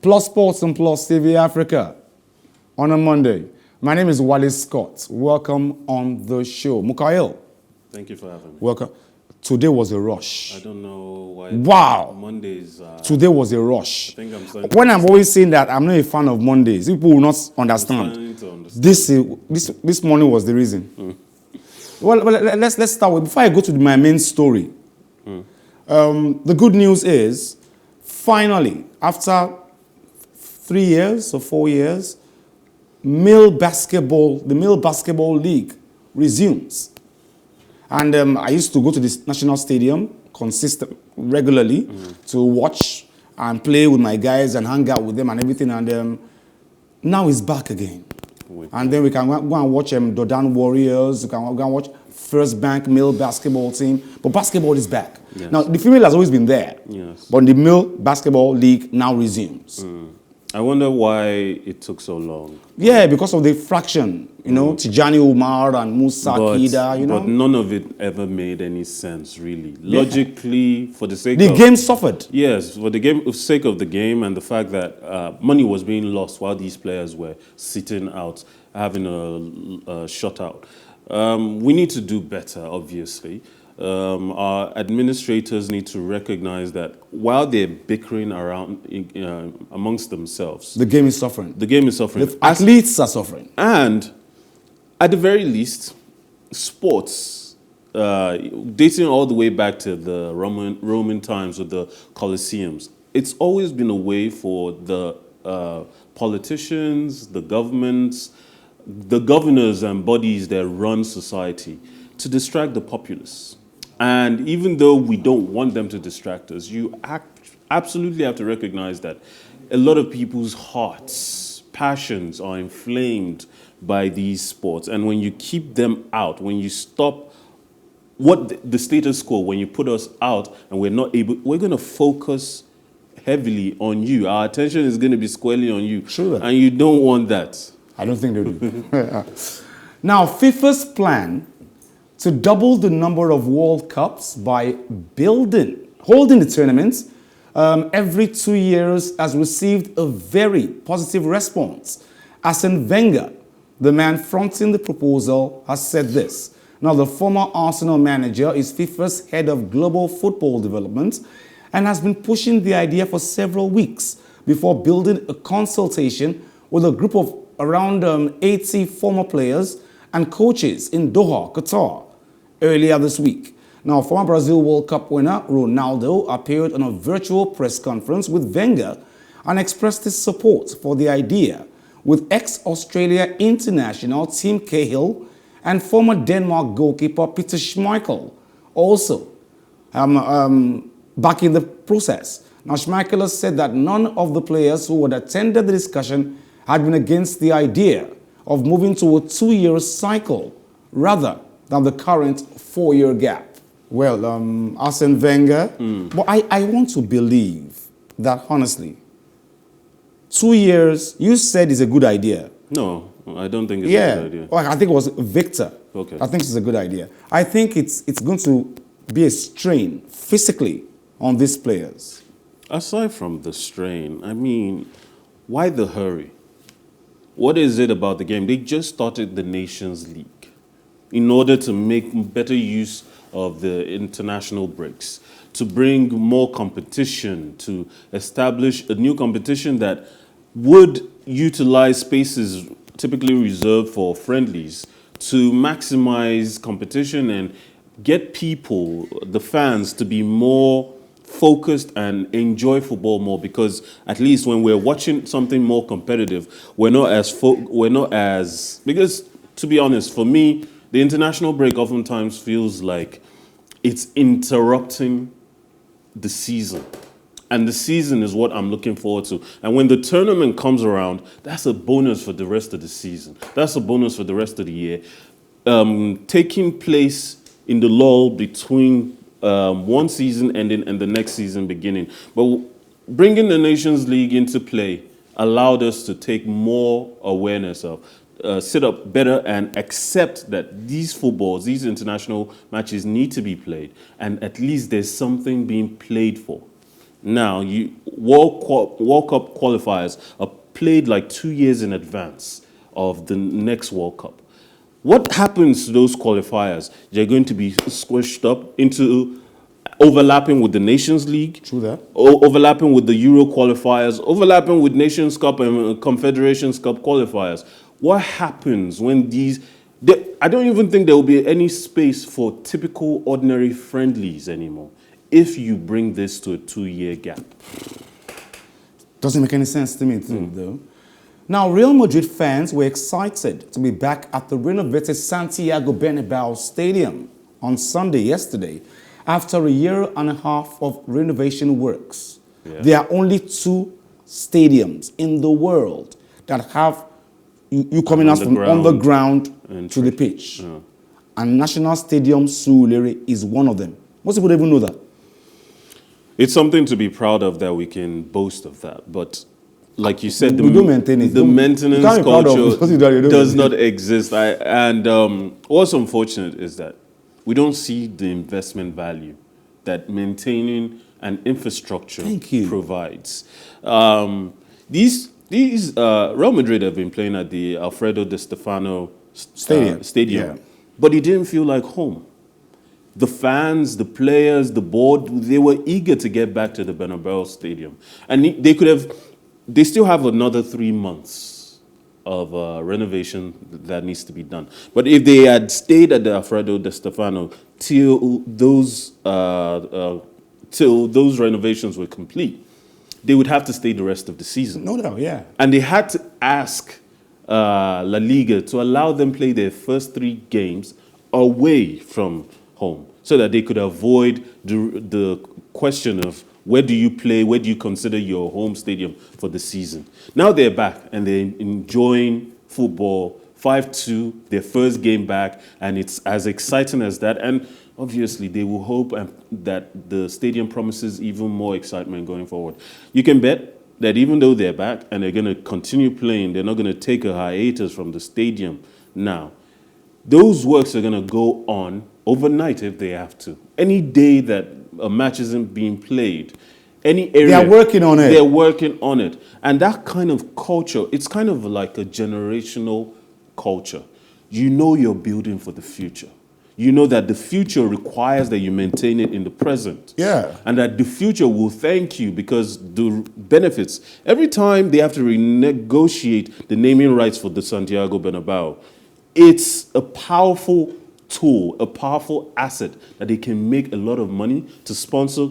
Plus Sports and PlusTvAfrica on a Monday. My name is Wale Scott. Welcome on the show. Mukail. Thank you for having me. Welcome. Today was a rush. I don't know why. Wow. Mondays. Today was a rush. I think I'm starting when I'm always saying that I'm not a fan of Mondays, people will not understand. This morning was the reason. Well, let's start with, before I go to my main story, the good news is, finally, after 3 years or 4 years, the male basketball league resumes. And I used to go to this national stadium regularly to watch and play with my guys and hang out with them and everything. And now it's back again. And then we can go and watch Dodan Warriors. We can go and watch First Bank male basketball team. But basketball is back. Yes. Now, the female has always been there. Yes. But the male basketball league now resumes. I wonder why it took so long. Yeah, because of the fraction. Tijani Umar and Musa Kida, But none of it ever made any sense, really. Logically, for the sake of... The game suffered. Yes, for the sake of the game and the fact that money was being lost while these players were sitting out, having a shutout. We need to do better, obviously. Our administrators need to recognize that while they're bickering around amongst themselves... The game is suffering. The game is suffering. The athletes are suffering. And at the very least, sports, dating all the way back to the Roman times with the Colosseums, it's always been a way for the politicians, the governments, the governors and bodies that run society to distract the populace. And even though we don't want them to distract us, you absolutely have to recognize that a lot of people's hearts, passions are inflamed by these sports. And when you keep them out, when you stop the status quo, when you put us out and we're not able, we're going to focus heavily on you. Our attention is going to be squarely on you. Sure. And you don't want that. I don't think they do. Now, FIFA's plan to double the number of World Cups by holding the tournaments every 2 years has received a very positive response. Arsene Wenger, the man fronting the proposal, has said this. Now, the former Arsenal manager is FIFA's head of global football development and has been pushing the idea for several weeks before building a consultation with a group of around 80 former players and coaches in Doha, Qatar, earlier this week. Now, former Brazil World Cup winner Ronaldo appeared on a virtual press conference with Wenger and expressed his support for the idea, with ex-Australia international Tim Cahill and former Denmark goalkeeper Peter Schmeichel also back in the process. Now, Schmeichel has said that none of the players who had attended the discussion had been against the idea of moving to a 2-year cycle rather than the current 4-year gap. Well, Arsene Wenger, but I want to believe that, honestly, 2 years, you said is a good idea. No, I don't think it's a good idea. Well, I think it was Victor. Okay. I think it's a good idea. I think it's going to be a strain physically on these players. Aside from the strain, I mean, why the hurry? What is it about the game? They just started the Nations League in order to make better use of the international breaks, to bring more competition, to establish a new competition that would utilize spaces typically reserved for friendlies to maximize competition and get people, the fans, to be more focused and enjoy football more, because at least when we're watching something more competitive, we're not as because, to be honest, for me, the international break oftentimes feels like it's interrupting the season. And the season is what I'm looking forward to. And when the tournament comes around, that's a bonus for the rest of the season. That's a bonus for the rest of the year. Taking place in the lull between one season ending and the next season beginning. But bringing the Nations League into play allowed us to take more awareness of, sit up better and accept that these footballs, these international matches need to be played. And at least there's something being played for. Now, World Cup qualifiers are played like 2 years in advance of the next World Cup. What happens to those qualifiers? They're going to be squished up into overlapping with the Nations League, True that. overlapping with the Euro qualifiers, overlapping with Nations Cup and Confederations Cup qualifiers. What happens when I don't even think there will be any space for typical ordinary friendlies anymore if you bring this to a 2-year gap. Doesn't make any sense to me, too, though. Now, Real Madrid fans were excited to be back at the renovated Santiago Bernabeu Stadium on Sunday yesterday after a year and a half of renovation works. Yeah. There are only 2 stadiums in the world that have you coming out from on the ground to the pitch. Yeah. And National Stadium Surulere is one of them. Most people don't even know that. It's something to be proud of that we can boast of that. But like you said, we don't maintain it. The maintenance culture does not exist. What's unfortunate is that we don't see the investment value that maintaining an infrastructure provides. These Real Madrid have been playing at the Alfredo Di Stefano Stadium, but it didn't feel like home. The fans, the players, the board, they were eager to get back to the Bernabeu Stadium. And they still have another 3 months of renovation that needs to be done. But if they had stayed at the Alfredo Di Stefano till those renovations were complete, they would have to stay the rest of the season. No doubt, yeah. And they had to ask La Liga to allow them play their first 3 games away from home so that they could avoid the question of where do you play, where do you consider your home stadium for the season. Now they're back and they're enjoying football, 5-2, their first game back, and it's as exciting as that. And obviously, they will hope that the stadium promises even more excitement going forward. You can bet that even though they're back and they're going to continue playing, they're not going to take a hiatus from the stadium now. Those works are going to go on overnight if they have to. Any day that a match isn't being played, any area... They are working on it. They're working on it. And that kind of culture, it's kind of like a generational culture. You know you're building for the future. You know that the future requires that you maintain it in the present. Yeah. And that the future will thank you because the benefits, every time they have to renegotiate the naming rights for the Santiago Bernabeu, it's a powerful tool, a powerful asset that they can make a lot of money to sponsor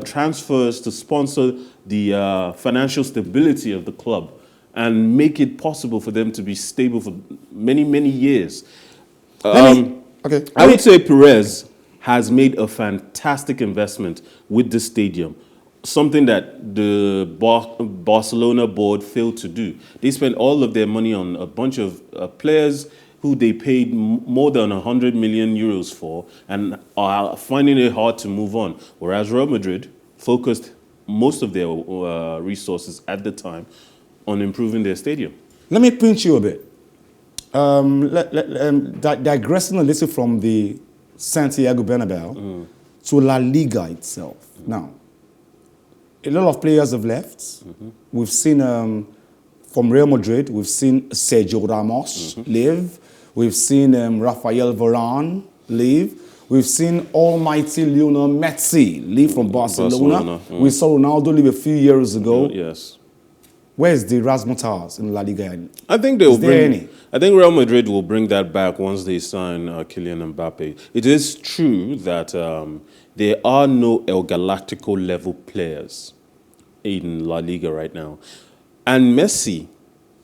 transfers, to sponsor the financial stability of the club and make it possible for them to be stable for many, many years. I would say Perez has made a fantastic investment with the stadium, something that the Barcelona board failed to do. They spent all of their money on a bunch of players who they paid more than 100 million euros for and are finding it hard to move on, whereas Real Madrid focused most of their resources at the time on improving their stadium. Let me pinch you a bit. Digressing a little from the Santiago Bernabeu to La Liga itself. Now, a lot of players have left. We've seen from Real Madrid, we've seen Sergio Ramos leave. We've seen Rafael Varane leave. We've seen almighty Lionel Messi leave from Barcelona. We saw Ronaldo leave a few years ago. Yes. Where's the Razzmatazz in La Liga? I think they will I think Real Madrid will bring that back once they sign Kylian Mbappe. It is true that there are no El Galactico level players in La Liga right now. And Messi,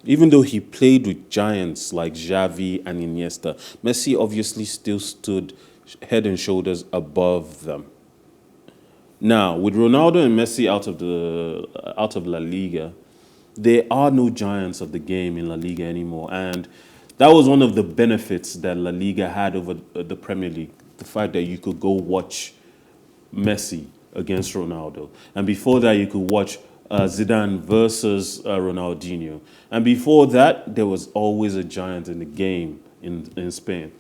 even though he played with giants like Xavi and Iniesta, Messi obviously still stood head and shoulders above them. Now, with Ronaldo and Messi out of La Liga, there are no giants of the game in La Liga anymore. And that was one of the benefits that La Liga had over the Premier League, the fact that you could go watch Messi against Ronaldo. And before that, you could watch Zidane versus Ronaldinho. And before that, there was always a giant in the game in Spain.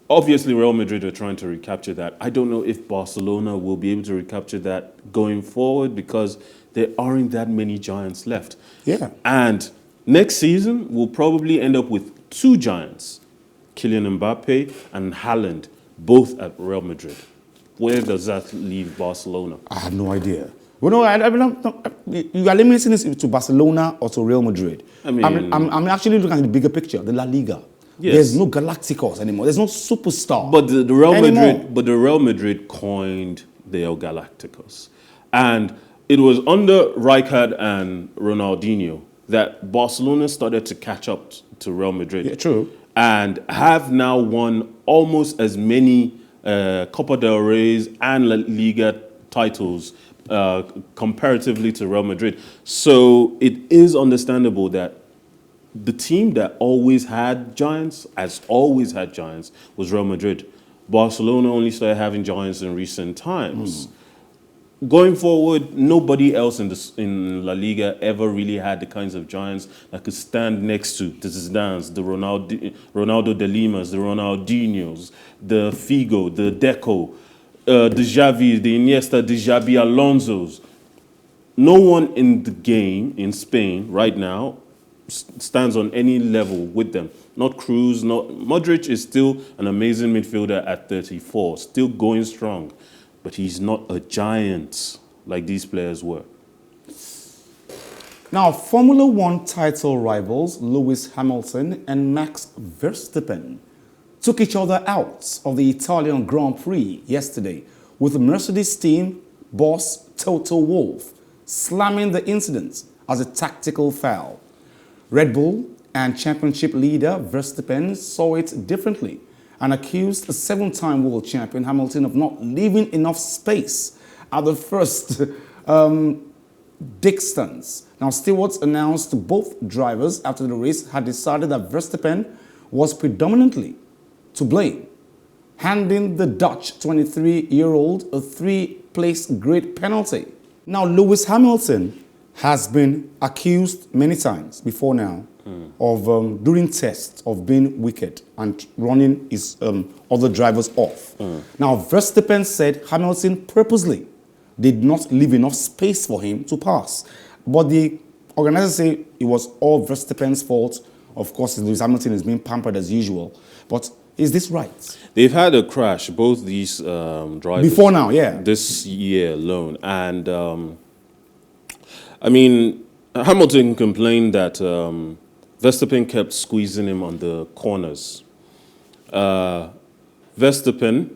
obviously Real Madrid are trying to recapture that. I don't know if Barcelona will be able to recapture that going forward because there aren't that many giants left. Yeah. And next season, we'll probably end up with two giants, Kylian Mbappe and Haaland, both at Real Madrid. Where does that leave Barcelona? I have no idea. Well, no, you are limiting this to Barcelona or to Real Madrid. I mean- I'm actually looking at the bigger picture, the La Liga. Yes. There's no Galacticos anymore. There's no superstar. But the Real anymore. Madrid, but the Real Madrid coined the El Galacticos, and it was under Rijkaard and Ronaldinho that Barcelona started to catch up to Real Madrid. Yeah, true. And have now won almost as many Copa del Rey's and La Liga titles comparatively to Real Madrid. So it is understandable that the team that always had giants, was Real Madrid. Barcelona only started having giants in recent times. Going forward, nobody else in La Liga ever really had the kinds of giants that could stand next to the Zidanes, the Ronaldo de Limas, the Ronaldinhos, the Figo, the Deco, the Xavi, the Iniesta, the Xabi Alonsos. No one in the game in Spain right now stands on any level with them. Not Cruz, not Modric is still an amazing midfielder at 34, still going strong, but he's not a giant like these players were. Now, Formula One title rivals Lewis Hamilton and Max Verstappen took each other out of the Italian Grand Prix yesterday, with the Mercedes team boss Toto Wolff slamming the incident as a tactical foul. Red Bull and championship leader Verstappen saw it differently and accused the seven-time world champion Hamilton of not leaving enough space at the first distance. Now, stewards announced to both drivers after the race had decided that Verstappen was predominantly to blame, handing the Dutch 23-year-old a three-place grid penalty. Now, Lewis Hamilton has been accused many times before now of, during tests, of being wicked and running his other drivers off. Now, Verstappen said Hamilton purposely did not leave enough space for him to pass. But the organizers say it was all Verstappen's fault. Of course, Lewis Hamilton is being pampered as usual. But is this right? They've had a crash, both these drivers. Before now, yeah. This year alone. And, I mean, Hamilton complained that Verstappen kept squeezing him on the corners. Verstappen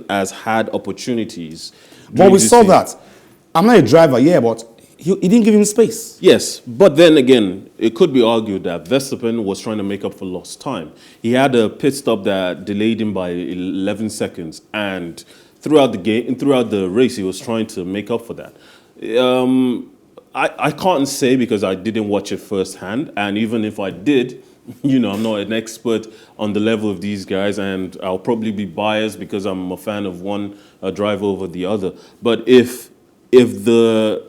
has had opportunities. But we saw that. I'm not a driver, yeah, but he didn't give him space. Yes, but then again, it could be argued that Verstappen was trying to make up for lost time. He had a pit stop that delayed him by 11 seconds, and throughout the race, he was trying to make up for that. I can't say because I didn't watch it firsthand, and even if I did, you know, I'm not an expert on the level of these guys, and I'll probably be biased because I'm a fan of one driver over the other. But if the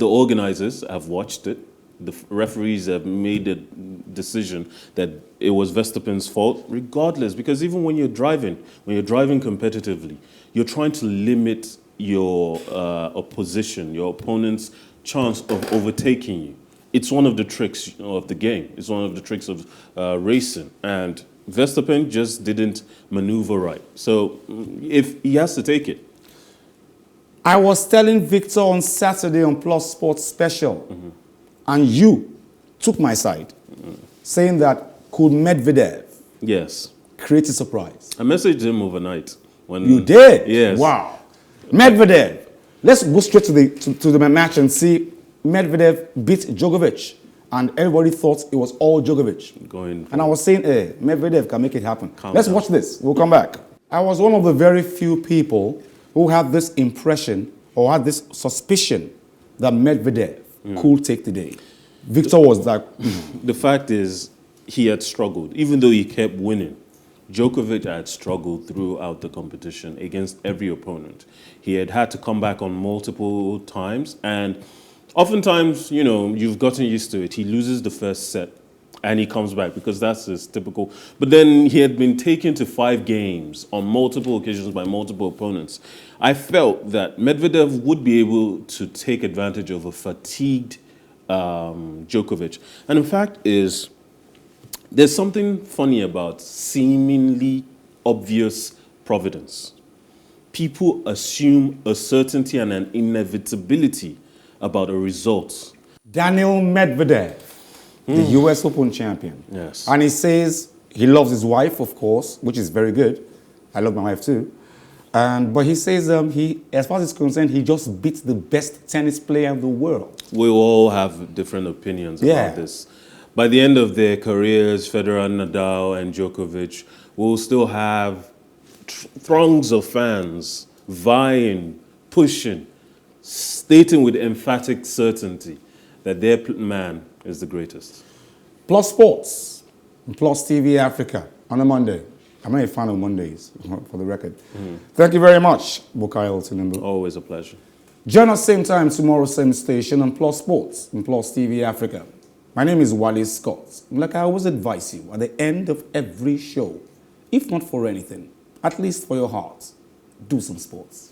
organizers have watched it, the referees have made a decision that it was Verstappen's fault, regardless, because even when you're driving competitively, you're trying to limit your opposition, your opponent's chance of overtaking you. It's one of the tricks of the game. It's one of the tricks of racing. And Verstappen just didn't maneuver right. So if he has to take it. I was telling Victor on Saturday on Plus Sports Special, and you took my side, saying that could Medvedev create a surprise? I messaged him overnight. You did? Yes. Wow. Medvedev. Let's go straight to the match and see Medvedev beat Djokovic. And everybody thought it was all Djokovic. And I was saying, hey, Medvedev can make it happen. Let's watch this. We'll come back. I was one of the very few people who had this impression or had this suspicion that Medvedev could take the day. Victor was like... The fact is, he had struggled. Even though he kept winning, Djokovic had struggled throughout the competition against every opponent. He had to come back on multiple times, and oftentimes, you know, you've gotten used to it. He loses the first set, and he comes back because that's his typical. But then he had been taken to 5 games on multiple occasions by multiple opponents. I felt that Medvedev would be able to take advantage of a fatigued Djokovic. And in fact there's something funny about seemingly obvious providence. People assume a certainty and an inevitability about a result. Daniel Medvedev, the US Open champion. Yes. And he says he loves his wife, of course, which is very good. I love my wife too. But he says he, as far as he's concerned, he just beats the best tennis player in the world. We all have different opinions about this. By the end of their careers, Federer, Nadal, and Djokovic will still have throngs of fans vying, pushing, stating with emphatic certainty that their man is the greatest. Plus Sports, Plus TV Africa on a Monday. I'm not a fan of Mondays, for the record. Thank you very much, Bukayo Tinubu. Always a pleasure. Join us same time tomorrow, same station on Plus Sports and Plus TV Africa. My name is Wale Scott. Like I always advise you at the end of every show, if not for anything, at least for your heart, do some sports.